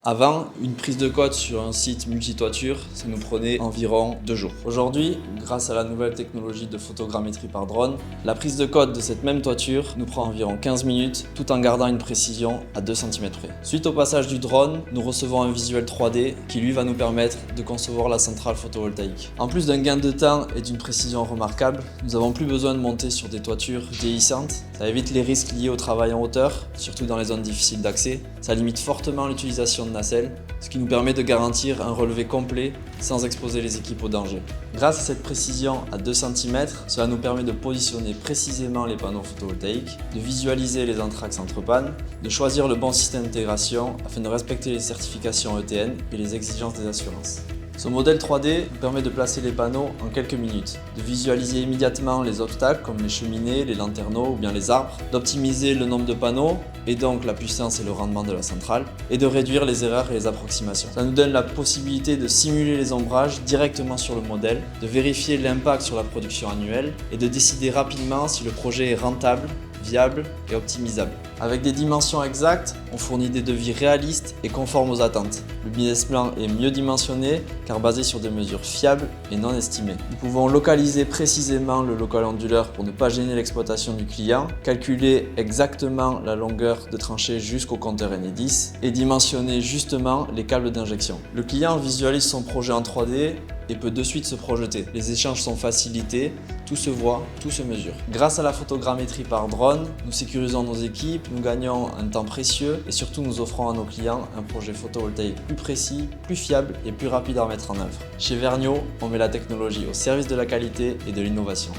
Avant, une prise de cote sur un site multitoiture, ça nous prenait environ 2 jours. Aujourd'hui, grâce à la nouvelle technologie de photogrammétrie par drone, la prise de cote de cette même toiture nous prend environ 15 minutes tout en gardant une précision à 2 cm près. Suite au passage du drone, nous recevons un visuel 3D qui lui va nous permettre de concevoir la centrale photovoltaïque. En plus d'un gain de temps et d'une précision remarquable, nous n'avons plus besoin de monter sur des toitures vieillissantes. Ça évite les risques liés au travail en hauteur, surtout dans les zones difficiles d'accès. Ça limite fortement l'utilisation de nacelles, ce qui nous permet de garantir un relevé complet sans exposer les équipes au danger. Grâce à cette précision à 2 cm, cela nous permet de positionner précisément les panneaux photovoltaïques, de visualiser les entraxes entre pannes, de choisir le bon système d'intégration afin de respecter les certifications ETN et les exigences des assurances. Ce modèle 3D nous permet de placer les panneaux en quelques minutes, de visualiser immédiatement les obstacles comme les cheminées, les lanterneaux ou bien les arbres, d'optimiser le nombre de panneaux et donc la puissance et le rendement de la centrale, et de réduire les erreurs et les approximations. Ça nous donne la possibilité de simuler les ombrages directement sur le modèle, de vérifier l'impact sur la production annuelle et de décider rapidement si le projet est rentable, viable et optimisable. Avec des dimensions exactes, on fournit des devis réalistes et conformes aux attentes. Le business plan est mieux dimensionné car basé sur des mesures fiables et non estimées. Nous pouvons localiser précisément le local onduleur pour ne pas gêner l'exploitation du client, calculer exactement la longueur de tranchée jusqu'au compteur Enedis et dimensionner justement les câbles d'injection. Le client visualise son projet en 3D et peut de suite se projeter. Les échanges sont facilités, tout se voit, tout se mesure. Grâce à la photogrammétrie par drone, nous sécurisons nos équipes, nous gagnons un temps précieux et surtout nous offrons à nos clients un projet photovoltaïque plus précis, plus fiable et plus rapide à mettre en œuvre. Chez Vernio, on met la technologie au service de la qualité et de l'innovation.